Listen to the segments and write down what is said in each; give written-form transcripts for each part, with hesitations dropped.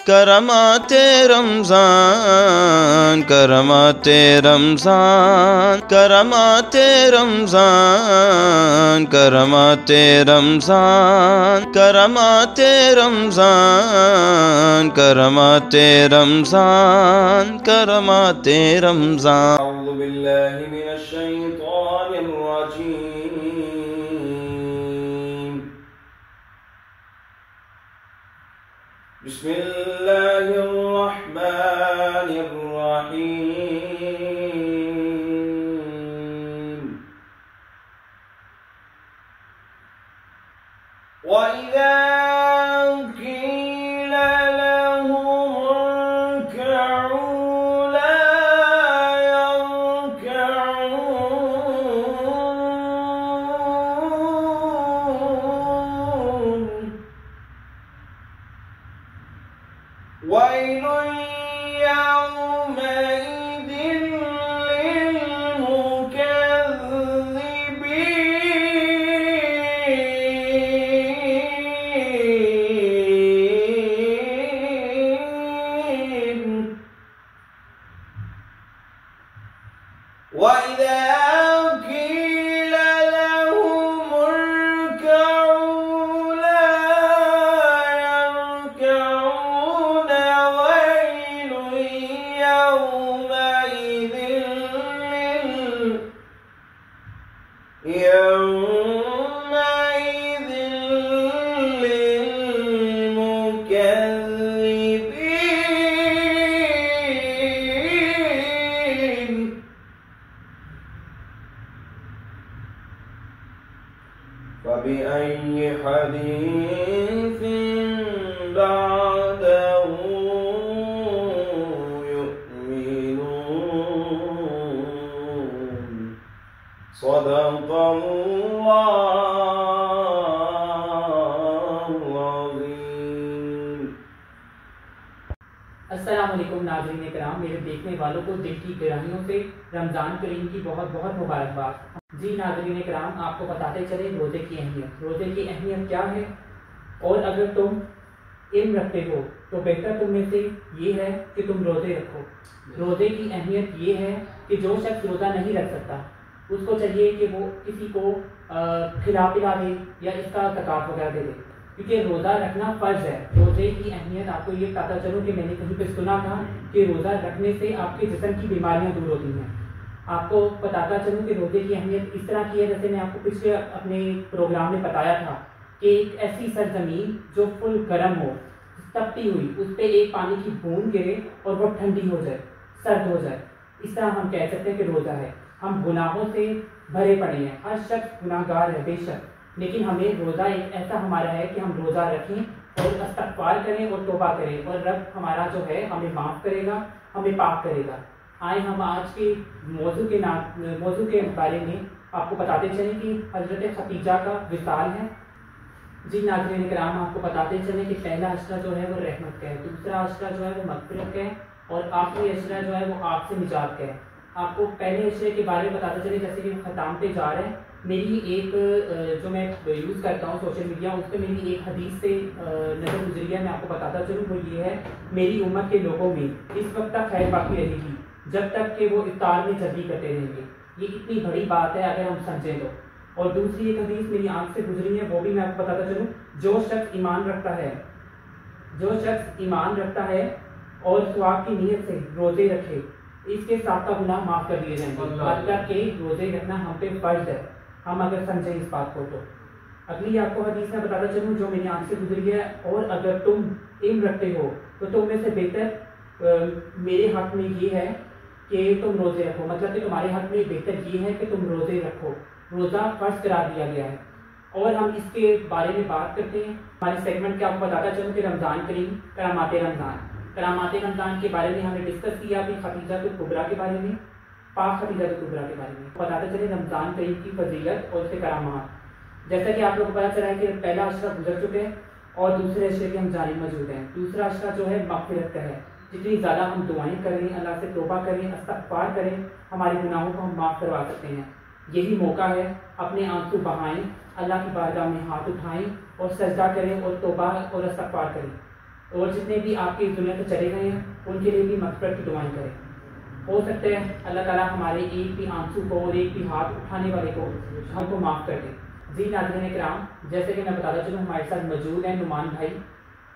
کرامات رمضان کرامات رمضان کرامات رمضان کرامات رمضان کرامات رمضان کرامات رمضان کرامات رمضان اعوذ باللہ من الشیطان الرجیم بسم اللہ الرحمن الرحیم وَإِذَا قِيلَ لَهُمُ ارْكَعُوا لَا يَرْكَعُونَ وَيْلٌ يَوْمَئِذٍ لِّلْمُكَذِّبِينَ وَإِذَا قِيلَ لَهُمُ ارْكَعُوا لَا يَرْكَعُونَ وَيْلٌ يَوْمَئِذٍ لِّلْمُكَذِّبِينَ فَبِأَيِّ حَدِيثٍ بَعْدَهُ يُؤْمِنُونَ صدق اللہ العظیم۔ السلام علیکم ناظرین کرام، میرے دیکھنے والوں کو دل کی گہرائیوں سے رمضان کریم کی بہت بہت مبارکباد۔ جی ناظرین کرام، آپ کو بتاتے چلے روزے کی اہمیت۔ روزے کی اہمیت کیا ہے، اور اگر تم علم رکھتے ہو تو بہتر تم میں سے یہ ہے کہ تم روزے رکھو۔ روزے کی اہمیت یہ ہے کہ جو شخص روزہ نہیں رکھ سکتا اس کو چاہیے کہ وہ کسی کو کھلا پلا دے یا اس کا زکوٰۃ وغیرہ دے دے، کیونکہ روزہ رکھنا فرض ہے۔ روزے کی اہمیت آپ کو یہ بتاتا چلوں کہ میں نے کہیں پہ سنا تھا کہ روزہ رکھنے سے آپ کے جسم کی بیماریاں دور ہوتی ہیں۔ آپ کو بتاتا چلوں کہ روزے کی اہمیت اس طرح کی ہے، جیسے میں آپ کو پچھلے اپنے پروگرام میں بتایا تھا کہ ایک ایسی سرزمین جو فل گرم ہو، تپتی ہوئی، اس پہ ایک پانی کی بوند گرے اور وہ ٹھنڈی ہو جائے، سرد ہو جائے، اس طرح ہم کہہ سکتے ہیں کہ روزہ ہے۔ ہم گناہوں سے بھرے پڑے ہیں، ہر شخص گناہ گار ہے بے شک، لیکن ہمیں روزہ ایک ایسا ہمارا ہے کہ ہم روزہ رکھیں اور استغفار کریں اور توبہ کریں، اور رب ہمارا جو ہے ہمیں معاف کرے گا، ہمیں پاک کرے گا۔ آئے ہم آج کے موضوع کے بارے میں آپ کو بتاتے چلیں کہ حضرت خدیجہ کا وصال ہے۔ جی ناظرین کرام، آپ کو بتاتے چلیں کہ پہلا اشرہ جو ہے وہ رحمت کا ہے، دوسرا اشرہ جو ہے وہ مغفرت کا ہے، اور آخری اشرہ جو ہے وہ آگ سے نجات کا ہے۔ آپ کو پہلے اشرے کے بارے میں بتاتے چلیں، جیسے کہ ختام پہ جا رہے ہیں، میری ایک جو میں یوز کرتا ہوں سوشل میڈیا، اس پہ میری ایک حدیث سے نظر گزری ہے، میں آپ کو بتاتا چلوں وہ یہ ہے: میری امت کے لوگوں میں اس وقت تک خیر باقی رہے گی جب تک کہ وہ افطار میں چربی کرتے رہیں گے۔ یہ اتنی بڑی بات ہے اگر ہم سمجھیں تو۔ اور دوسری ایک حدیث میری آنکھ سے گزری ہے، وہ بھی میں آپ کو بتاتا چلوں: جو شخص ایمان رکھتا ہے اور ثواب کی نیت سے روزے رکھے، اس کے ساتھ کا گناہ معاف کر دیے جائیں گے۔ مطلب کہ روزے رکھنا ہم پہ فرض ہے، ہم اگر سمجھیں اس بات کو تو۔ اگلی آپ کو حدیث میں بتاتا چلوں جو میری آنکھ سے گزری ہے: اور اگر تم علم رکھتے ہو تو تم میں سے بہتر میرے حق میں یہ ہے کہ تم روزے رکھو، مطلب کہ تمہارے حق میں بہتر یہ ہے کہ تم روزے رکھو۔ روزہ فرض قرار دیا گیا ہے، اور ہم اس کے بارے میں بات کرتے ہیں ہمارے سیگمنٹ کے۔ آپ کو بتاتا چلوں کہ رمضان کریم، کرامات رمضان کے بارے میں ہم نے ڈسکس کیا ابھی خدیجہ الکبریٰ کے بارے میں، پاک خدیجہ الکبریٰ کے بارے میں بتاتے چلے رمضان کریم کی فضیلت اور اس کے کرامات۔ جیسا کہ آپ لوگوں کو پتا چلا ہے کہ پہلا اشرہ گزر چکے ہیں اور دوسرے اشرے کے ہم جانب موجود ہیں۔ دوسرا اشرہ جو ہے مغفرت کا ہے، جتنی زیادہ ہم دعائیں کریں، اللہ سے توبہ کریں، استغفار کریں، ہمارے گناہوں کو ہم معاف کروا سکتے ہیں۔ یہی موقع ہے، اپنے آنسو بہائیں، اللہ کی بارگاہ میں ہاتھ اٹھائیں اور سجدہ کریں اور توبہ اور استغفار کریں۔ اور جتنے بھی آپ کی اس دنیا سے چلے گئے ہیں ان کے لیے بھی مغفرت کی دعائیں کریں. ہو سکتا ہے اللہ تعالیٰ ہمارے ایک بھی آنسو کو اور ایک بھی ہاتھ اٹھانے والے کو ہم کو معاف کر دیں. جی ناظرین کرام، جیسے کہ میں بتاتا چلوں ہمارے ساتھ موجود ہیں نعمان بھائی.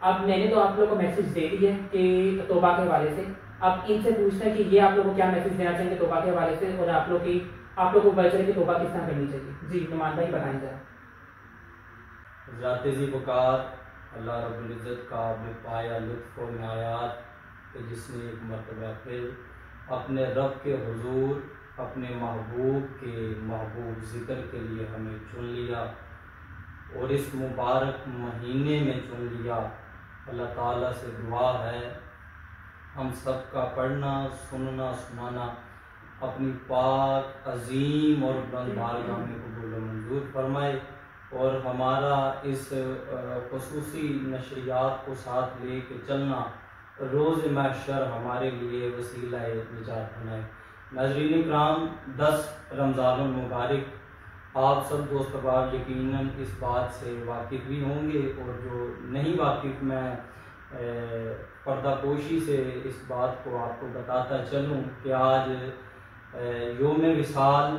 اب میں نے تو آپ لوگوں کو میسج دے دی ہے کہ توبہ کے حوالے سے. اب ان سے پوچھنا ہے کہ یہ آپ لوگوں کو کیا میسج دینا چاہیں گے توبہ کے حوالے سے، اور آپ لوگ کو پتہ چلے کہ توبہ کس طرح کرنی چاہیے. جی نعمان بھائی بتائیں ذرا. ذات ذی وقار اللہ رب العزت کا بے پایا لطف و عنایات کہ جس نے ایک مرتبہ پھر اپنے رب کے حضور اپنے محبوب کے محبوب ذکر کے لیے ہمیں چن لیا اور اس مبارک مہینے میں چن لیا. اللہ تعالیٰ سے دعا ہے ہم سب کا پڑھنا سننا سنانا اپنی پاک عظیم اور بلند بارگاہ میں قبول و منظور فرمائے، اور ہمارا اس خصوصی نشریات کو ساتھ لے کے چلنا روز محشر ہمارے لیے وسیلہ نجات بنائے. ناظرین کرام، 10 رمضان المبارک آپ سب دوست احباب یقیناً اس بات سے واقف بھی ہوں گے، اور جو نہیں واقف میں پردہ پوشی سے اس بات کو آپ کو بتاتا چلوں کہ آج یوم وصال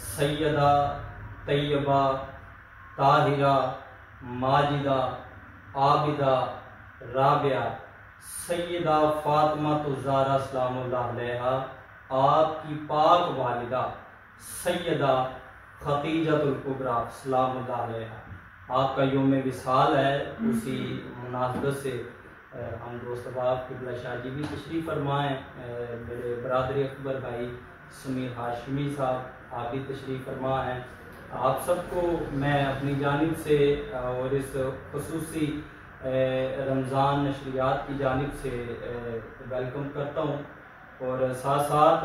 سیدہ طیبہ طاہرہ ماجدہ عابدہ رابعہ سیدہ فاطمہ الزہرا سلام اللہ علیہا، آپ کی پاک والدہ سیدہ خدیجہ الکبریٰ سلام اللہ علیہا، آپ کا یوم وصال ہے. اسی مناسبت سے ہم دوست احباب قبلہ شاہ جی بھی تشریف فرمائیں، میرے برادر اکبر بھائی سمیر ہاشمی صاحب آپ بھی تشریف فرما ہیں. آپ سب کو میں اپنی جانب سے اور اس خصوصی رمضان نشریات کی جانب سے ویلکم کرتا ہوں، اور ساتھ ساتھ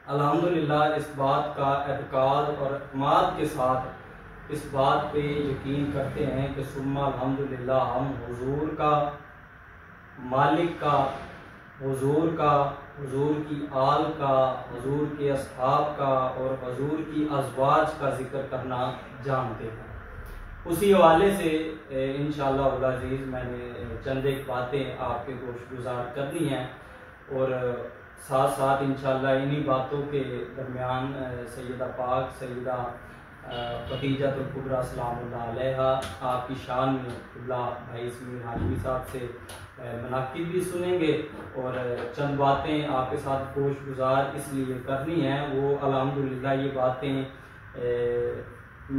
الحمدللہ اس بات کا اعتقاد اور اعتماد کے ساتھ اس بات پہ یقین کرتے ہیں کہ ثم الحمدللہ ہم حضور کا، مالک کا، حضور کی آل کا، حضور کے اصحاب کا اور حضور کی ازواج کا ذکر کرنا جانتے ہیں. اسی حوالے سے انشاءاللہ العزیز میں نے چند ایک باتیں آپ کے گوش گزار کرنی ہیں، اور ساتھ ساتھ انشاءاللہ انہی باتوں کے درمیان سیدہ پاک سیدہ خدیجہ الکبریٰ سلام اللہ علیہا آپ کی شان میں قبلہ بھائی سمیر ہاشمی صاحب سے مناقب بھی سنیں گے، اور چند باتیں آپ کے ساتھ گوش گزار اس لیے کرنی ہیں. وہ الحمدللہ یہ باتیں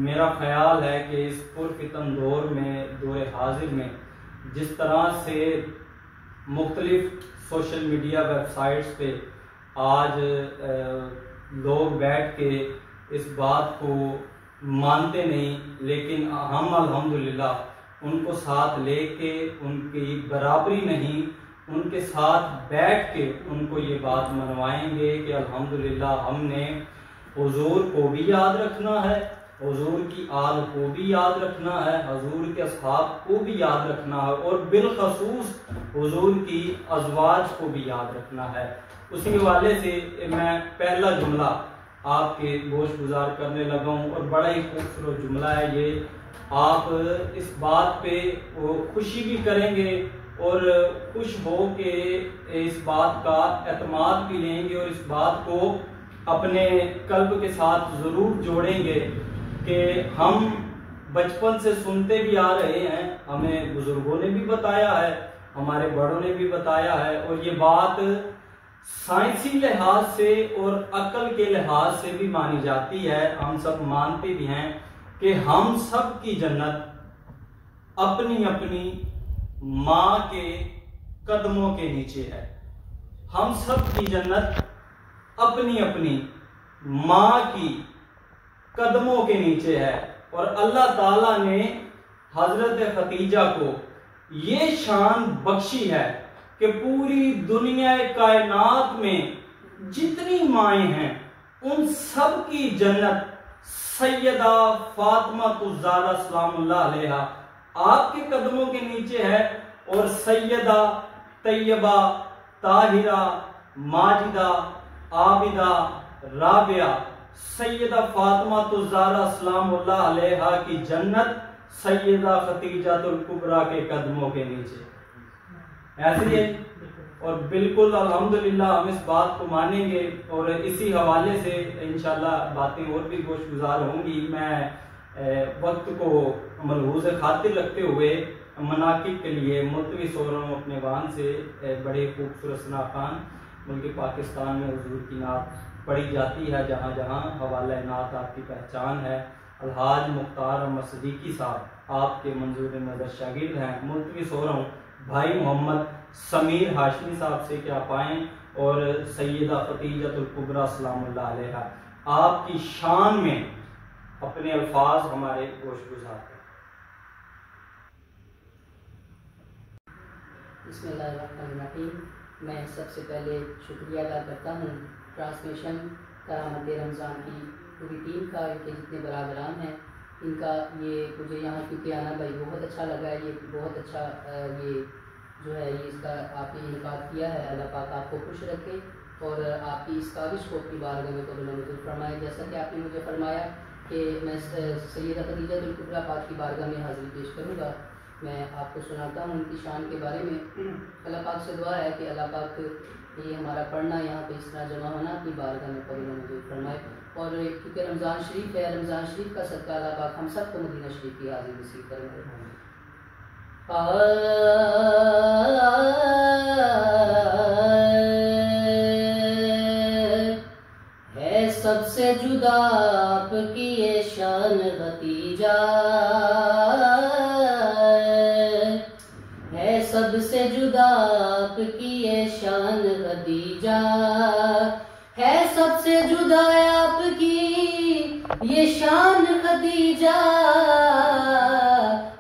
میرا خیال ہے کہ اس پرفتن دور میں، دور حاضر میں، جس طرح سے مختلف سوشل میڈیا ویب سائٹس پہ آج لوگ بیٹھ کے اس بات کو مانتے نہیں، لیکن ہم الحمدللہ ان کو ساتھ لے کے ان کی برابری نہیں، ان کے ساتھ بیٹھ کے ان کو یہ بات منوائیں گے کہ الحمدللہ ہم نے حضور کو بھی یاد رکھنا ہے، حضور کی آل کو بھی یاد رکھنا ہے، حضور کے اصحاب کو بھی یاد رکھنا ہے، اور بالخصوص حضور کی ازواج کو بھی یاد رکھنا ہے. اسی حوالے سے میں پہلا جملہ آپ کے گوش گزار کرنے لگا ہوں، اور بڑا ہی خوبصورت جملہ ہے یہ. آپ اس بات پہ خوشی بھی کریں گے اور خوش ہو کے اس بات کا اعتماد بھی لیں گے، اور اس بات کو اپنے قلب کے ساتھ ضرور جوڑیں گے کہ ہم بچپن سے سنتے بھی آ رہے ہیں، ہمیں بزرگوں نے بھی بتایا ہے، ہمارے بڑوں نے بھی بتایا ہے، اور یہ بات سائنسی لحاظ سے اور عقل کے لحاظ سے بھی مانی جاتی ہے. ہم سب مانتے بھی ہیں کہ ہم سب کی جنت اپنی اپنی ماں کے قدموں کے نیچے ہے. ہم سب کی جنت اپنی اپنی ماں کی قدموں کے نیچے ہے، اور اللہ تعالیٰ نے حضرت خدیجہ کو یہ شان بخشی ہے کہ پوری دنیا کائنات میں جتنی مائیں ہیں ان سب کی جنت سیدہ فاطمہ الزہرا سلام اللہ علیہا آپ کے قدموں کے نیچے ہے، اور سیدہ طیبہ طاہرہ ماجدہ عابدہ رابعہ سیدہ فاطمہ الزہرا سلام اللہ علیہا کی جنت سیدہ خدیجۃ الکبریٰ کے قدموں کے نیچے. ایسے ہی اور بالکل الحمدللہ ہم اس بات کو مانیں گے اور اسی حوالے سے انشاءاللہ باتیں اور بھی گوش گزار ہوں گی. میں وقت کو ملحوظ خاطر رکھتے ہوئے مناقب کے لیے ملتوس ہو رہا ہوں اپنے وان سے. بڑے خوبصورت ثناخوان ملک پاکستان میں حضور کی نعت پڑھی جاتی ہے جہاں جہاں. حوالہ نعت آپ کی پہچان ہے. الحاج مختار احمد صدیقی صاحب آپ کے منظور نظر شاگرد ہیں. ملتوس ہو رہا ہوں بھائی محمد سمیر ہاشمی صاحب سے کہ آپ آئیں اور سیدہ خدیجۃ الکبریٰ سلام اللہ علیہا آپ کی شان میں اپنے الفاظ ہمارے گوش گزار کریں. بسم اللہ الرحمن الرحیم. میں سب سے پہلے شکریہ ادا کرتا ہوں ٹرانسمیشن کرامت رمضان کی پوری ٹیم کا, ان کے جتنے برادران ہیں ان کا. یہ مجھے یہاں کیونکہ آنا بھائی بہت اچھا لگا ہے. یہ بہت اچھا یہ جو ہے یہ اس کا آپ نے انعقاد کیا ہے. اللہ پاک آپ کو خوش رکھے اور آپ کی اس کاوش کو اپنی بارگاہ میں قبول منظور فرمائے. جیسا کہ آپ نے مجھے فرمایا کہ میں سیدہ خدیجۃ الکبریٰ پاک کی بارگاہ میں حاضری پیش کروں گا. میں آپ کو سناتا ہوں ان کی شان کے بارے میں. اللہ پاک سے دعا ہے کہ اللہ پاک یہ ہمارا پڑھنا یہاں پہ اس طرح جمع ہونا اپنی بارگاہ میں قبول منظور فرمائے. اور کیونکہ رمضان شریف ہے, رمضان شریف کا صدقہ اللہ پاک ہم سب کو مدینہ شریف کی حاضری نصیب فرمائے. ہے سب سے جدا آپ کی یہ شان بھتیجا, ہے سب سے جدا آپ کی یہ شان خدیجہ, ہے سب سے جدا آپ کی یہ شان خدیجہ.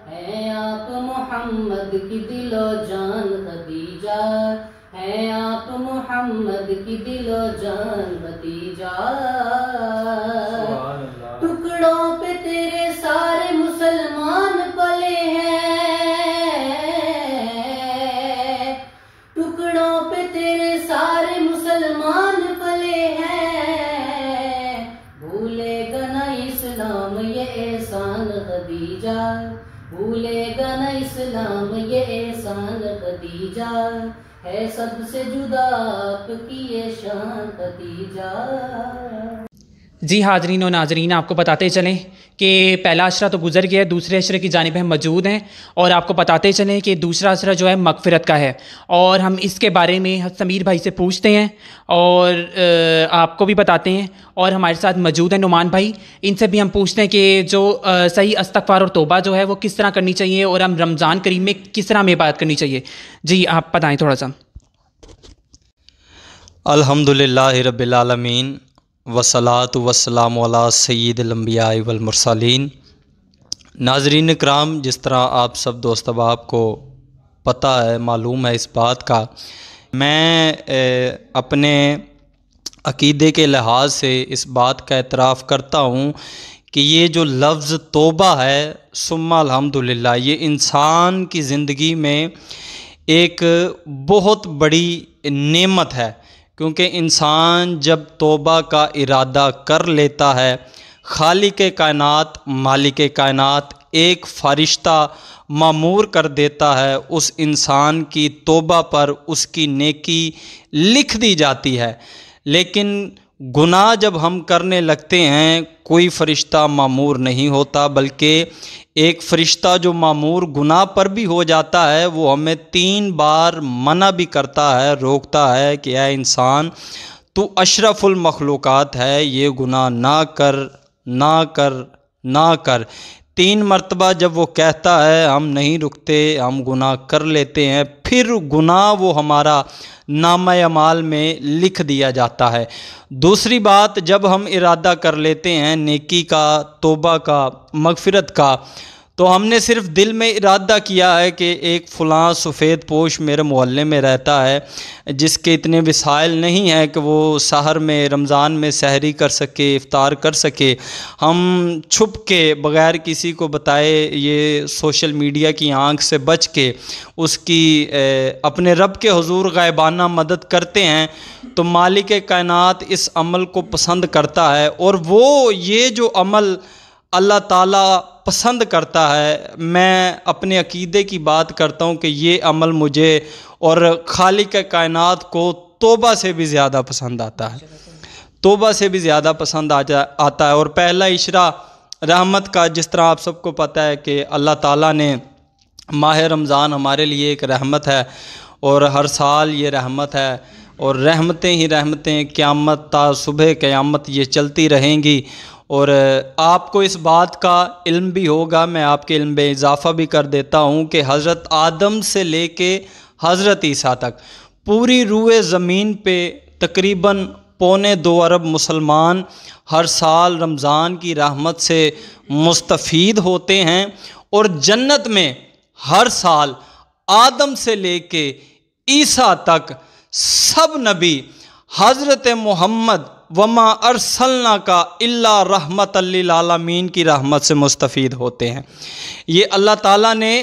ہے آپ محمد کی دل و جان خدیجہ, ہے آپ محمد کی دل و جان خدیجہ. ٹکڑوں پہ تیرے سارے مسلمان پلے ہیں, ٹکڑوں پہ تیرے سارے مسلمان پلے ہیں. بھولے گا نہ اسلام یہ احسان خدیجہ, بھولے گا نہ اسلام یہ احسان خدیجہ. ہے سب سے جدا آپ کی یہ شان خدیجہ. جی حاضرین و ناظرین, آپ کو بتاتے چلیں کہ پہلا عشرہ تو گزر گیا ہے, دوسرے عشرے کی جانب ہم موجود ہیں اور آپ کو بتاتے چلیں کہ دوسرا عشرہ جو ہے مغفرت کا ہے اور ہم اس کے بارے میں سمیر بھائی سے پوچھتے ہیں اور آپ کو بھی بتاتے ہیں. اور ہمارے ساتھ موجود ہیں نعمان بھائی, ان سے بھی ہم پوچھتے ہیں کہ جو صحیح استغفار اور توبہ جو ہے وہ کس طرح کرنی چاہیے اور ہم رمضان کریم میں کس طرح ہمیں عبادت کرنی چاہیے. جی آپ بتائیں تھوڑا سا. الحمدللہ رب العالمین والصلاۃ والسلام علی سید الانبیاء والمرسلین. ناظرین اکرام, جس طرح آپ سب دوست احباب کو پتہ ہے, معلوم ہے اس بات کا, میں اپنے عقیدے کے لحاظ سے اس بات کا اعتراف کرتا ہوں کہ یہ جو لفظ توبہ ہے ثم الحمدللہ, یہ انسان کی زندگی میں ایک بہت بڑی نعمت ہے. کیونکہ انسان جب توبہ کا ارادہ کر لیتا ہے, خالق کائنات مالک کائنات ایک فرشتہ مامور کر دیتا ہے, اس انسان کی توبہ پر اس کی نیکی لکھ دی جاتی ہے. لیکن گناہ جب ہم کرنے لگتے ہیں کوئی فرشتہ مامور نہیں ہوتا, بلکہ ایک فرشتہ جو مامور گناہ پر بھی ہو جاتا ہے وہ ہمیں 3 بار منع بھی کرتا ہے, روکتا ہے کہ اے انسان تو اشرف المخلوقات ہے, یہ گناہ نہ کر نہ کر نہ کر. 3 مرتبہ جب وہ کہتا ہے ہم نہیں رکتے, ہم گناہ کر لیتے ہیں, پھر گناہ وہ ہمارا نامہ اعمال میں لکھ دیا جاتا ہے. دوسری بات, جب ہم ارادہ کر لیتے ہیں نیکی کا, توبہ کا, مغفرت کا, تو ہم نے صرف دل میں ارادہ کیا ہے کہ ایک فلاں سفید پوش میرے محلے میں رہتا ہے جس کے اتنے وسائل نہیں ہیں کہ وہ سحر میں رمضان میں سحری کر سکے, افطار کر سکے. ہم چھپ کے بغیر کسی کو بتائے یہ سوشل میڈیا کی آنکھ سے بچ کے اس کی اپنے رب کے حضور غائبانہ مدد کرتے ہیں, تو مالک کائنات اس عمل کو پسند کرتا ہے. اور وہ یہ جو عمل اللہ تعالیٰ پسند کرتا ہے، میں اپنے عقیدے کی بات کرتا ہوں کہ یہ عمل مجھے اور خالق کائنات کو توبہ سے بھی زیادہ پسند آتا ہے، توبہ سے بھی زیادہ پسند آتا ہے۔ اور پہلا اشرا رحمت کا، جس طرح آپ سب کو پتہ ہے کہ اللہ تعالیٰ نے ماہ رمضان ہمارے لیے ایک رحمت ہے، اور ہر سال یہ رحمت ہے، اور رحمتیں ہی رحمتیں قیامت تا صبح قیامت یہ چلتی رہیں گی۔ اور آپ کو اس بات کا علم بھی ہوگا، میں آپ کے علم میں اضافہ بھی کر دیتا ہوں کہ حضرت آدم سے لے کے حضرت عیسیٰ تک پوری روئے زمین پہ تقریباً 2.25 ارب مسلمان ہر سال رمضان کی رحمت سے مستفید ہوتے ہیں، اور جنت میں ہر سال آدم سے لے کے عیسیٰ تک سب نبی حضرت محمد وما ارسلناک الا رحمت للعالمین کی رحمت سے مستفید ہوتے ہیں۔ یہ اللہ تعالیٰ نے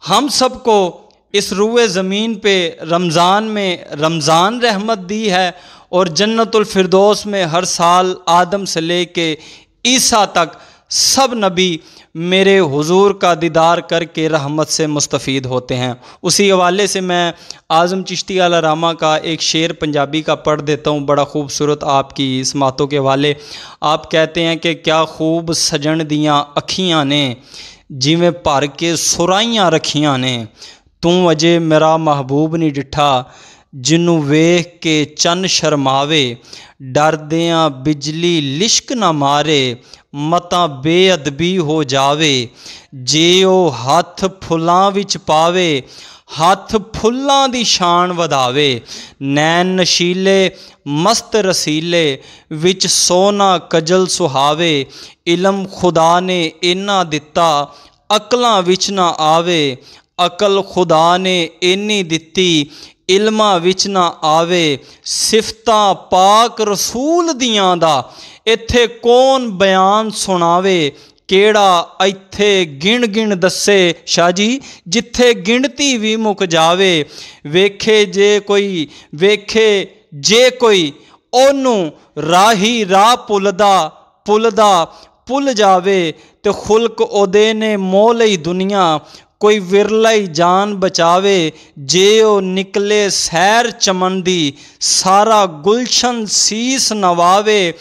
ہم سب کو اس روئے زمین پہ رمضان میں رمضان رحمت دی ہے، اور جنت الفردوس میں ہر سال آدم سے لے کے عیسیٰ تک سب نبی میرے حضور کا دیدار کر کے رحمت سے مستفید ہوتے ہیں۔ اسی حوالے سے میں اعظم چشتی علیہ رحمہ کا ایک شعر پنجابی کا پڑھ دیتا ہوں، بڑا خوبصورت آپ کی سماعتوں کے حوالے۔ آپ کہتے ہیں کہ کیا خوب سجن دیاں اکھیاں نے، جویں بھر کے سرائیاں رکھیاں نے، توں اجے میرا محبوب نہیں ڈٹھا، جنوں ویکھ کے چن شرماوے، ڈردیاں بجلی لشک نہ مارے، متاں بے ادبی ہو جاوے، جے او ہاتھ پھلاں وچ پاوے، ہاتھ پھلاں دی شان وداوے، نین نشیلے مست رسیلے، وچ سونا کجل سہاوے، علم خدا نے اینا دتا، عقلاں وچ نہ آوے، عقل خدا نے اینی دتی، علماں وچ نہ آوے، صفتاں پاک رسول دیاں دا، ایتھے کون بیان سناوے، کیڑا ایتھے گن گن دسے، شاہ جی جتھے گنتی بھی مک جاوے، ویکھے جے کوئی اونوں راہی راہ پلدا پل جاوے، تے خلق اودے نے مول ای دنیا، کوئی ورلائی جان بچاوے، جے او نکلے سیر چمن دی، سارا گلشن سیس نواوے،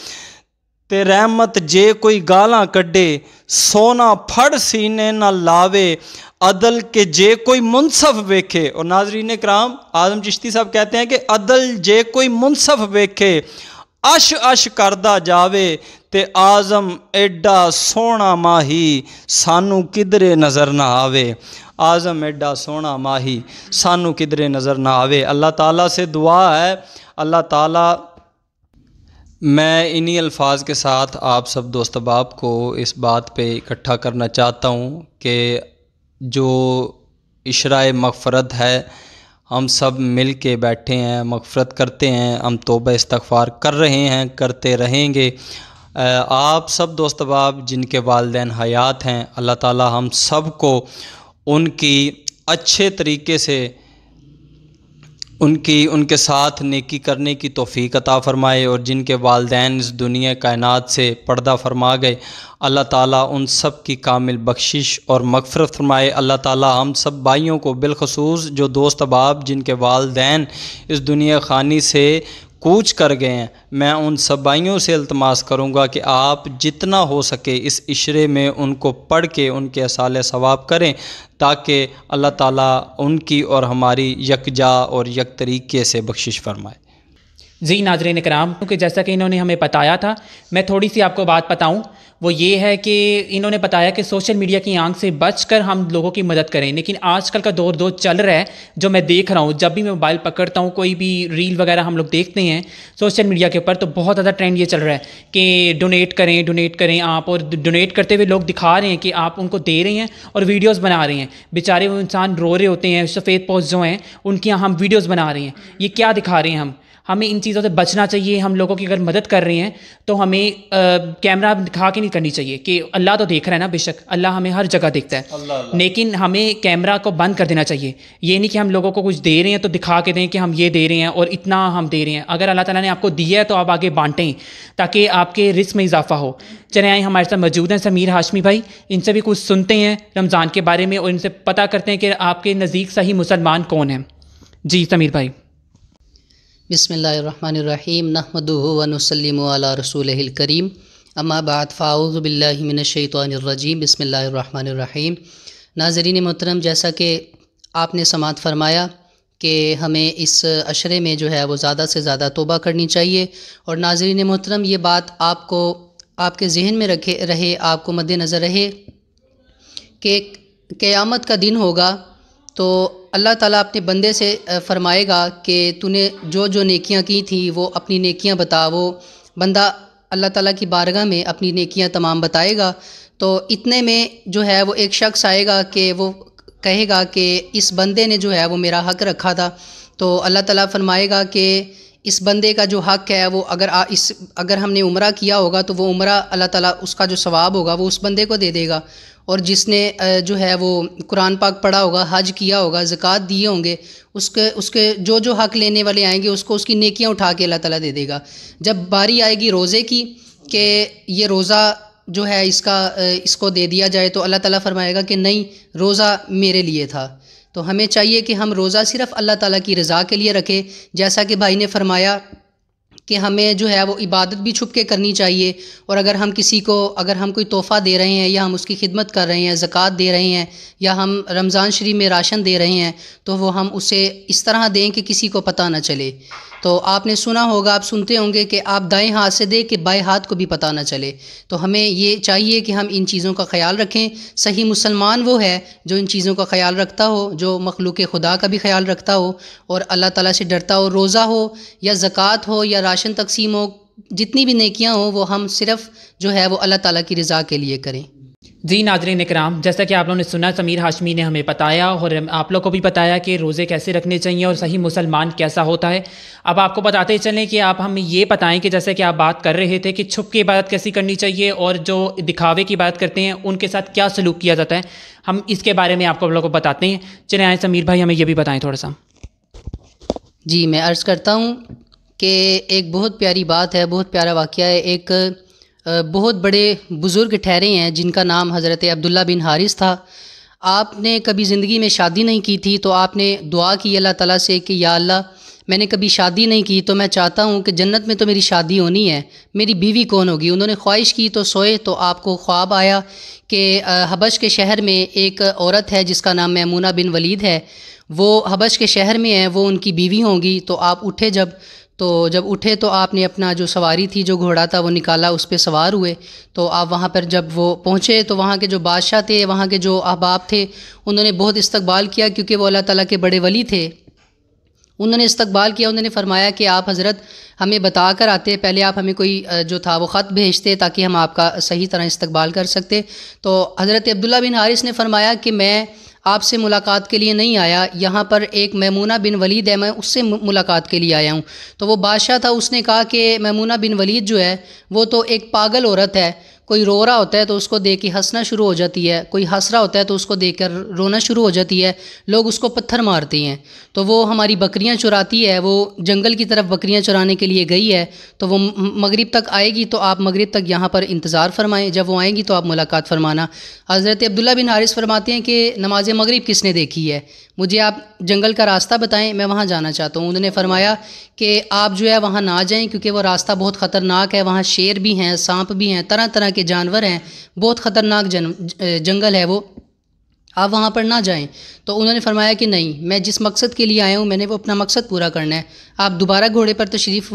تے رحمت جے کوئی گالاں کڈے، سونا پھڑ سینے نہ لاوے، عدل کے جے کوئی منصف ویکھے۔ اور ناظرین کرام، اعظم چشتی صاحب کہتے ہیں کہ عدل جے کوئی منصف ویکھے، اش اش کردہ جاوے، تے اعظم ایڈا سونا ماہی سانو کدرے نظر نہ آوے، اعظم ایڈا سونا ماہی سانو کدرے نظر نہ آوے۔ اللہ تعالیٰ سے دعا ہے، اللہ تعالیٰ، میں انہی الفاظ کے ساتھ آپ سب دوست احباب کو اس بات پہ اکٹھا کرنا چاہتا ہوں کہ جو عشرۂ مغفرت ہے، ہم سب مل کے بیٹھے ہیں، مغفرت کرتے ہیں، ہم توبہ استغفار کر رہے ہیں، کرتے رہیں گے۔ آپ سب دوست احباب جن کے والدین حیات ہیں، اللہ تعالی ہم سب کو ان کی اچھے طریقے سے ان کے ساتھ نیکی کرنے کی توفیق عطا فرمائے، اور جن کے والدین اس دنیا کائنات سے پردہ فرما گئے، اللہ تعالیٰ ان سب کی کامل بخشش اور مغفرت فرمائے۔ اللہ تعالیٰ ہم سب بھائیوں کو، بالخصوص جو دوست احباب جن کے والدین اس دنیا خانی سے کوچ کر گئے ہیں، میں ان سب بھائیوں سے التماس کروں گا کہ آپ جتنا ہو سکے اس عشرے میں ان کو پڑھ کے ان کے اصالِ ثواب کریں، تاکہ اللہ تعالیٰ ان کی اور ہماری یکجا اور یک طریقے سے بخشش فرمائے۔ جی ناظرین کرام، کیونکہ جیسا کہ انہوں نے ہمیں بتایا تھا، میں تھوڑی سی آپ کو بات بتاؤں، وہ یہ ہے کہ انہوں نے بتایا کہ سوشل میڈیا کی آنکھ سے بچ کر ہم لوگوں کی مدد کریں، لیکن آج کل کا دور چل رہا ہے جو میں دیکھ رہا ہوں، جب بھی میں موبائل پکڑتا ہوں، کوئی بھی ریل وغیرہ ہم لوگ دیکھتے ہیں سوشل میڈیا کے اوپر، تو بہت زیادہ ٹرینڈ یہ چل رہا ہے کہ ڈونیٹ کریں آپ، اور ڈونیٹ کرتے ہوئے لوگ دکھا رہے ہیں کہ آپ ان کو دے رہے ہیں اور ویڈیوز بنا رہے ہیں، بیچارے وہ انسان رو رہے ہوتے ہیں، سفید پوش جو ہیں ان کی ہم ویڈیوز بنا رہے ہیں، یہ کیا دکھا رہے ہیں ہمیں ان چیزوں سے بچنا چاہیے. ہم لوگوں کی اگر مدد کر رہے ہیں تو ہمیں کیمرہ دکھا کے نہیں کرنی چاہیے کہ اللہ تو دیکھ رہا ہے نا، بے شک اللہ ہمیں ہر جگہ دیکھتا ہے، لیکن ہمیں کیمرہ کو بند کر دینا چاہیے. یہ نہیں کہ ہم لوگوں کو کچھ دے رہے ہیں تو دکھا کے دیں کہ ہم یہ دے رہے ہیں اور اتنا ہم دے رہے ہیں. اگر اللہ تعالیٰ نے آپ کو دیا ہے تو آپ آگے بانٹیں تاکہ آپ کے رزق میں اضافہ ہو. چلیں آئیں، ہمارے ساتھ موجود ہیں سمیر ہاشمی بھائی، ان سے بھی کچھ سنتے ہیں رمضان کے بارے میں اور ان سے پتہ کرتے ہیں کہ آپ کے نزدیک صحیح مسلمان کون ہیں. جی سمیر بھائی. بسم اللہ الرحمن الرحیم، نحمدہ ونسلم علی رسولہ الکریم، اما بعد فاعوذ باللہ من الشیطان الرجیم، بسم اللہ الرحمن الرحیم. ناظرین محترم، جیسا کہ آپ نے سماعت فرمایا کہ ہمیں اس عشرے میں جو ہے وہ زیادہ سے زیادہ توبہ کرنی چاہیے. اور ناظرین محترم، یہ بات آپ کے ذہن میں رہے، آپ کو مد نظر رہے کہ قیامت کا دن ہوگا تو اللہ تعالیٰ اپنے بندے سے فرمائے گا کہ تو نے جو نیکیاں کی تھیں وہ اپنی نیکیاں بتا. وہ بندہ اللہ تعالیٰ کی بارگاہ میں اپنی نیکیاں تمام بتائے گا. تو اتنے میں جو ہے وہ ایک شخص آئے گا کہ وہ کہے گا کہ اس بندے نے جو ہے وہ میرا حق رکھا تھا. تو اللہ تعالیٰ فرمائے گا کہ اس بندے کا جو حق ہے وہ اگر ہم نے عمرہ کیا ہوگا تو وہ عمرہ اللہ تعالیٰ اس کا جو ثواب ہوگا وہ اس بندے کو دے دے گا. اور جس نے جو ہے وہ قرآن پاک پڑھا ہوگا، حج کیا ہوگا، زکوٰۃ دیے ہوں گے، اس کے جو حق لینے والے آئیں گے اس کی نیکیاں اٹھا کے اللہ تعالیٰ دے دے گا. جب باری آئے گی روزے کی کہ یہ روزہ جو ہے اس کو دے دیا جائے تو اللہ تعالیٰ فرمائے گا کہ نہیں، روزہ میرے لیے تھا. تو ہمیں چاہیے کہ ہم روزہ صرف اللہ تعالیٰ کی رضا کے لیے رکھیں. جیسا کہ بھائی نے فرمایا کہ ہمیں جو ہے وہ عبادت بھی چھپ کے کرنی چاہیے. اور اگر ہم کوئی تحفہ دے رہے ہیں یا ہم اس کی خدمت کر رہے ہیں، زکوٰۃ دے رہے ہیں یا ہم رمضان شریف میں راشن دے رہے ہیں تو وہ ہم اسے اس طرح دیں کہ کسی کو پتہ نہ چلے. تو آپ نے سنا ہوگا، آپ سنتے ہوں گے کہ آپ دائیں ہاتھ سے دیں کہ بائیں ہاتھ کو بھی پتہ نہ چلے. تو ہمیں یہ چاہیے کہ ہم ان چیزوں کا خیال رکھیں. صحیح مسلمان وہ ہے جو ان چیزوں کا خیال رکھتا ہو، جو مخلوق خدا کا بھی خیال رکھتا ہو اور اللہ تعالیٰ سے ڈرتا ہو. روزہ ہو یا زکوٰۃ ہو یا راشن تقسیم ہو، جتنی بھی نیکیاں ہوں وہ ہم صرف جو ہے وہ اللہ تعالیٰ کی رضا کے لیے کریں. جی ناظرین اکرام، جیسا کہ آپ لوگوں نے سنا، سمیر ہاشمی نے ہمیں بتایا اور آپ لوگ کو بھی بتایا کہ روزے کیسے رکھنے چاہیے اور صحیح مسلمان کیسا ہوتا ہے. اب آپ کو بتاتے چلیں کہ آپ ہمیں یہ بتائیں کہ جیسے کہ آپ بات کر رہے تھے کہ چھپ کے عبادت کیسی کرنی چاہیے اور جو دکھاوے کی عبادت کرتے ہیں ان کے ساتھ کیا سلوک کیا جاتا ہے. ہم اس کے بارے میں آپ کو لوگوں کو بتاتے ہیں. چلیں آئیں سمیر بھائی، ہمیں یہ بھی بتائیں تھوڑا سا. جی میں عرض کرتا ہوں کہ ایک بہت پیاری بات ہے، بہت پیارا واقعہ ہے. ایک بہت بڑے بزرگ ٹھہرے ہیں جن کا نام حضرت عبداللہ بن حارث تھا. آپ نے کبھی زندگی میں شادی نہیں کی تھی تو آپ نے دعا کی اللہ تعالیٰ سے کہ یا اللہ، میں نے کبھی شادی نہیں کی تو میں چاہتا ہوں کہ جنت میں تو میری شادی ہونی ہے، میری بیوی کون ہوگی؟ انہوں نے خواہش کی تو سوئے تو آپ کو خواب آیا کہ حبش کے شہر میں ایک عورت ہے جس کا نام میمونہ بن ولید ہے، وہ حبش کے شہر میں ہے، وہ ان کی بیوی ہوں گی. تو آپ اٹھے جب اٹھے تو آپ نے اپنا جو سواری تھی، جو گھوڑا تھا وہ نکالا، اس پہ سوار ہوئے. تو آپ وہاں پر جب وہ پہنچے تو وہاں کے جو بادشاہ تھے، وہاں کے جو احباب تھے، انہوں نے بہت استقبال کیا کیونکہ وہ اللہ تعالیٰ کے بڑے ولی تھے. انہوں نے استقبال کیا. انہوں نے فرمایا کہ آپ حضرت ہمیں بتا کر آتے، پہلے آپ ہمیں کوئی جو تھا وہ خط بھیجتے تاکہ ہم آپ کا صحیح طرح استقبال کر سکتے. تو حضرت عبداللہ بن حارث نے فرمایا کہ میں آپ سے ملاقات کے لیے نہیں آیا، یہاں پر ایک میمونہ بن ولید ہے، میں اس سے ملاقات کے لیے آیا ہوں. تو وہ بادشاہ تھا، اس نے کہا کہ میمونہ بن ولید جو ہے وہ تو ایک پاگل عورت ہے، کوئی رو رہا ہوتا ہے تو اس کو دیکھ کے ہنسنا شروع ہو جاتی ہے، کوئی ہنس رہا ہوتا ہے تو اس کو دیکھ کر رونا شروع ہو جاتی ہے، لوگ اس کو پتھر مارتے ہیں. تو وہ ہماری بکریاں چراتی ہے، وہ جنگل کی طرف بکریاں چرانے کے لیے گئی ہے، تو وہ مغرب تک آئے گی تو آپ مغرب تک یہاں پر انتظار فرمائیں، جب وہ آئیں گی تو آپ ملاقات فرمانا. حضرت عبداللہ بن حارث فرماتے ہیں کہ نماز مغرب کس نے دیکھی ہے؟ مجھے آپ جنگل کا راستہ بتائیں، میں وہاں جانا چاہتا ہوں. انہوں نے فرمایا کہ آپ جو ہے وہاں نہ جائیں کیونکہ وہ راستہ بہت خطرناک ہے، وہاں شیر بھی ہیں، سانپ بھی ہیں، طرح طرح کے جانور ہیں، بہت خطرناک جنگل ہے وہ، آپ وہاں پر نہ جائیں. تو انہوں نے فرمایا کہ نہیں، میں جس مقصد کے لیے آیا ہوں میں نے وہ اپنا مقصد پورا کرنا ہے. آپ دوبارہ گھوڑے پر تشریف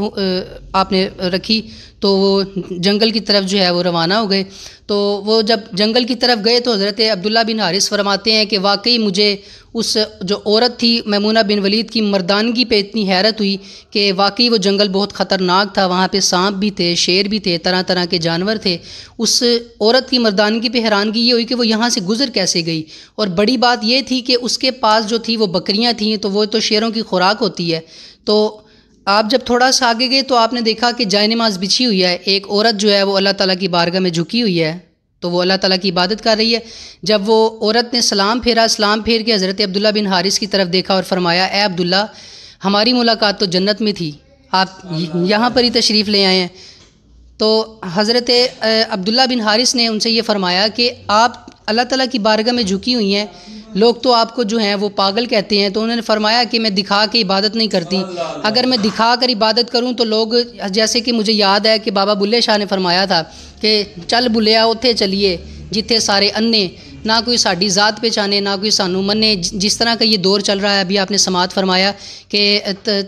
آپ نے رکھی تو وہ جنگل کی طرف جو ہے وہ روانہ ہو گئے. تو وہ جب جنگل کی طرف گئے تو حضرت عبداللہ بن حارث فرماتے ہیں کہ واقعی مجھے اس جو عورت تھی میمونہ بن ولید کی مردانگی پہ اتنی حیرت ہوئی کہ واقعی وہ جنگل بہت خطرناک تھا، وہاں پہ سانپ بھی تھے، شیر بھی تھے، طرح طرح کے جانور تھے. اس عورت کی مردانگی پہ حیرانگی یہ ہوئی کہ وہ یہاں سے گزر کیسے گئی. اور بڑی بات یہ تھی کہ اس کے پاس جو تھی وہ بکریاں تھیں، تو وہ تو شیروں کی خوراک ہوتی ہے. تو آپ جب تھوڑا سا آگے گئے تو آپ نے دیکھا کہ جائے نماز بچھی ہوئی ہے، ایک عورت جو ہے وہ اللہ تعالیٰ کی بارگاہ میں جھکی ہوئی ہے، تو وہ اللہ تعالیٰ کی عبادت کر رہی ہے۔ جب وہ عورت نے سلام پھیر کے حضرت عبداللہ بن حارث کی طرف دیکھا اور فرمایا، اے عبداللہ، ہماری ملاقات تو جنت میں تھی، آپ یہاں پر ہی تشریف لے آئے ہیں۔ تو حضرت عبداللہ بن حارث نے ان سے یہ فرمایا کہ آپ اللہ تعالیٰ کی بارگاہ میں جھکی ہوئی ہیں، لوگ تو آپ کو جو ہیں وہ پاگل کہتے ہیں۔ تو انہوں نے فرمایا کہ میں دکھا کے عبادت نہیں کرتی، اگر میں دکھا کر عبادت کروں تو لوگ، جیسے کہ مجھے یاد ہے کہ بابا بلے شاہ نے فرمایا تھا کہ چل بلیا اتھے چلیے جتھے سارے انے، نہ کوئی ساڈی ذات پہچانے نہ کوئی سانو منے۔ جس طرح کا یہ دور چل رہا ہے، ابھی آپ نے سماعت فرمایا کہ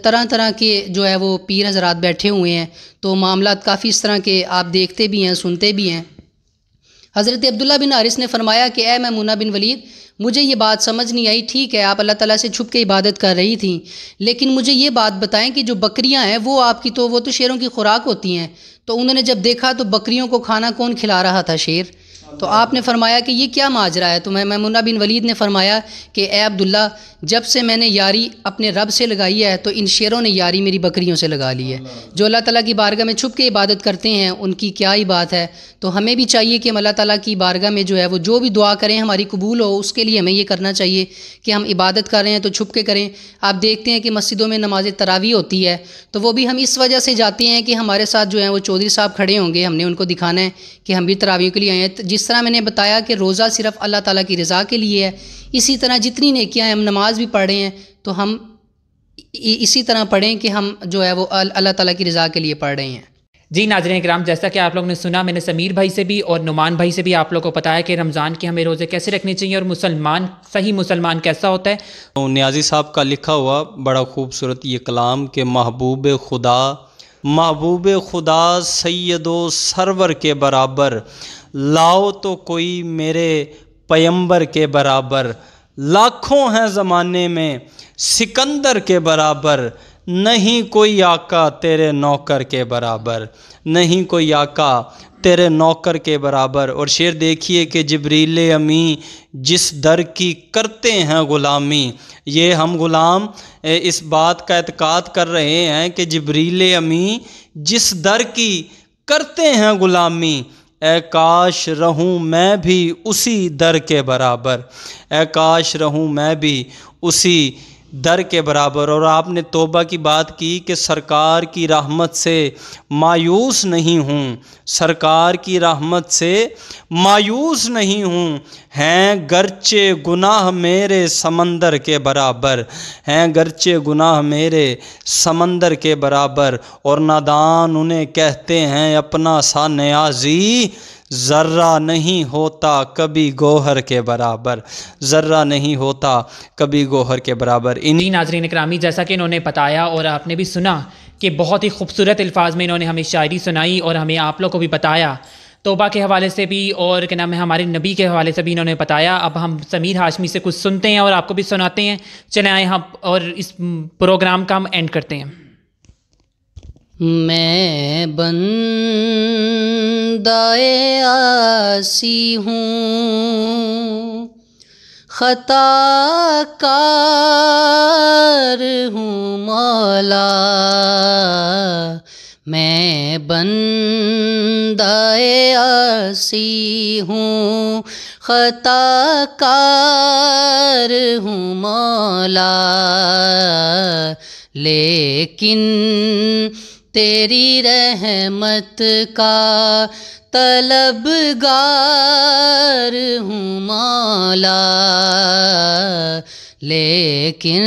طرح طرح کے جو ہے وہ پیر حضرات بیٹھے ہوئے ہیں، تو معاملات کافی اس طرح کے آپ دیکھتے بھی ہیں، سنتے بھی ہیں۔ حضرت عبداللہ بن حارث نے فرمایا کہ اے میمونہ بن ولید، مجھے یہ بات سمجھ نہیں آئی، ٹھیک ہے آپ اللہ تعالیٰ سے چھپ کے عبادت کر رہی تھیں، لیکن مجھے یہ بات بتائیں کہ جو بکریاں ہیں وہ آپ کی تو وہ تو شیروں کی خوراک ہوتی ہیں، تو انہوں نے جب دیکھا تو بکریوں کو کھانا کون کھلا رہا تھا؟ شیر۔ تو آپ نے فرمایا کہ یہ کیا ماجرا ہے؟ تو میمونہ بن ولید نے فرمایا کہ اے عبداللہ، جب سے میں نے یاری اپنے رب سے لگائی ہے تو ان شیروں نے یاری میری بکریوں سے لگا لی ہے۔ جو اللہ تعالیٰ کی بارگاہ میں چھپ کے عبادت کرتے ہیں ان کی کیا ہی بات ہے۔ تو ہمیں بھی چاہیے کہ ہم اللہ تعالیٰ کی بارگاہ میں جو ہے وہ جو بھی دعا کریں ہماری قبول ہو، اس کے لیے ہمیں یہ کرنا چاہیے کہ ہم عبادت کر رہے ہیں تو چھپ کے کریں۔ آپ دیکھتے ہیں کہ مسجدوں میں نماز تراویح ہوتی ہے، تو وہ بھی ہم اس وجہ سے جاتے ہیں کہ ہمارے ساتھ جو ہیں وہ چودھری صاحب کھڑے ہوں گے، ہم نے ان کو دکھانا ہے کہ ہم بھی تراویح کے لیے آئے ہیں۔ جس طرح میں نے بتایا کہ روزہ صرف اللہ تعالیٰ کی رضا کے لیے ہے، اسی طرح جتنی نیکیاں ہیں، ہم نماز بھی پڑھ رہے ہیں تو ہم اسی طرح پڑھیں کہ ہم جو ہے وہ اللہ تعالیٰ کی رضا کے لیے پڑھ رہے ہیں۔ جی ناظرین کرام، جیسا کہ آپ لوگوں نے سنا، میں نے سمیر بھائی سے بھی اور نعمان بھائی سے بھی آپ لوگوں کو بتایا کہ رمضان کے ہمیں روزے کیسے رکھنے چاہیے اور صحیح مسلمان کیسا ہوتا ہے۔ نیازی صاحب کا لکھا ہوا بڑا خوبصورت یہ کلام کہ محبوب خدا سید و سرور کے برابر، لاؤ تو کوئی میرے پیمبر کے برابر، لاکھوں ہیں زمانے میں سکندر کے برابر، نہیں کوئی آقا تیرے نوکر کے برابر، نہیں کوئی آقا تیرے نوکر کے برابر۔ اور شعر دیکھیے کہ جبریل امین جس در کی کرتے ہیں غلامی، یہ ہم غلام اس بات کا اعتقاد کر رہے ہیں کہ جبریل امین جس در کی کرتے ہیں غلامی، اے کاش رہوں میں بھی اسی در کے برابر، اے کاش رہوں میں بھی اسی در کے برابر۔ اور آپ نے توبہ کی بات کی کہ سرکار کی رحمت سے مایوس نہیں ہوں، سرکار کی رحمت سے مایوس نہیں ہوں، ہیں گرچہ گناہ میرے سمندر کے برابر، ہیں گرچہ گناہ میرے سمندر کے برابر۔ اور نادان انہیں کہتے ہیں اپنا سا نیازی، ذرہ نہیں ہوتا کبھی گوہر کے برابر، ذرہ نہیں ہوتا کبھی گوہر کے برابر۔ جی ناظرین اکرامی، جیسا کہ انہوں نے بتایا اور آپ نے بھی سنا کہ بہت ہی خوبصورت الفاظ میں انہوں نے ہمیں شاعری سنائی اور ہمیں آپ لوگ کو بھی بتایا، توبہ کے حوالے سے بھی اور کیا نام ہے ہمارے نبی کے حوالے سے بھی انہوں نے بتایا۔ اب ہم سمیر ہاشمی سے کچھ سنتے ہیں اور آپ کو بھی سناتے ہیں۔ چلیں آئیں ہم اور اس پروگرام کا ہم اینڈ کرتے ہیں۔ میں بندۂ عاصی ہوں، خطا کار ہوں مولا، میں بندۂ عاصی ہوں، خطا کار ہوں مولا، لیکن تیری رحمت کا طلبگار ہوں مولا، لیکن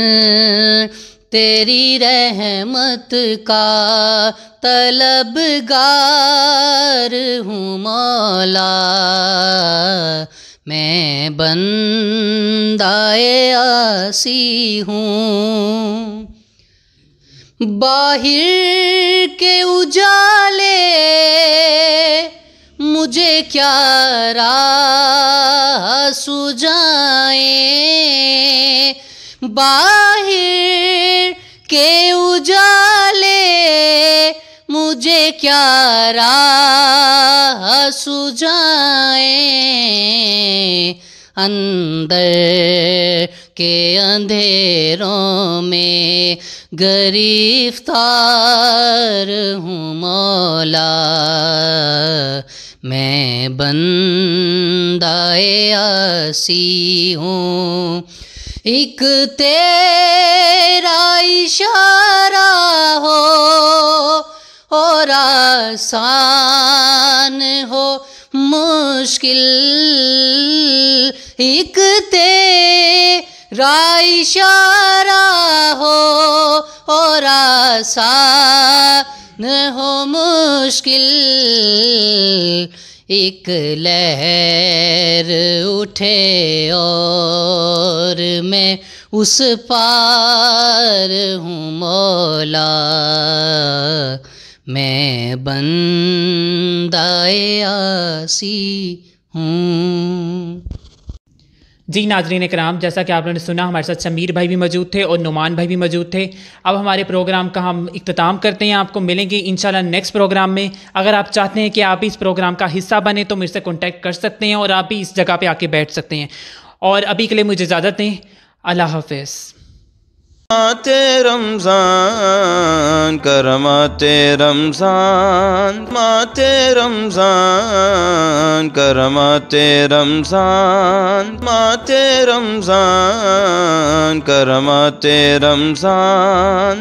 تیری رحمت کا طلبگار ہوں مولا، میں بندۂ عاصی ہوں۔ باہر کے اجالے مجھے کیا راہ سجائیں، باہر کے اجالے مجھے کیا راہ سجائیں، اندر کے اندھیروں میں گرفتار ہوں مولا، میں بندۂ عاصی ہوں، ایک تیرا اشارہ ہو اور آسان ہو مشکل، ایک تیرا اشارہ ہو اور آسان ہو مشکل، ایک لہر اٹھے اور میں اس پار ہوں مولا، میں بندۂ عاصی ہوں۔ جی ناظرین اکرام، جیسا کہ آپ نے سنا ہمارے ساتھ سمیر بھائی بھی موجود تھے اور نعمان بھائی بھی موجود تھے۔ اب ہمارے پروگرام کا ہم اختتام کرتے ہیں، آپ کو ملیں گے انشاءاللہ نیکسٹ پروگرام میں۔ اگر آپ چاہتے ہیں کہ آپ اس پروگرام کا حصہ بنیں تو مجھ سے کانٹیکٹ کر سکتے ہیں اور آپ بھی اس جگہ پہ آ کے بیٹھ سکتے ہیں، اور ابھی کے لیے مجھے اجازت دیں، اللہ حافظ۔ رمضان کرمات رمضان، مات رمضان کرمات رمضان، مات رمضان کرمات رمضان۔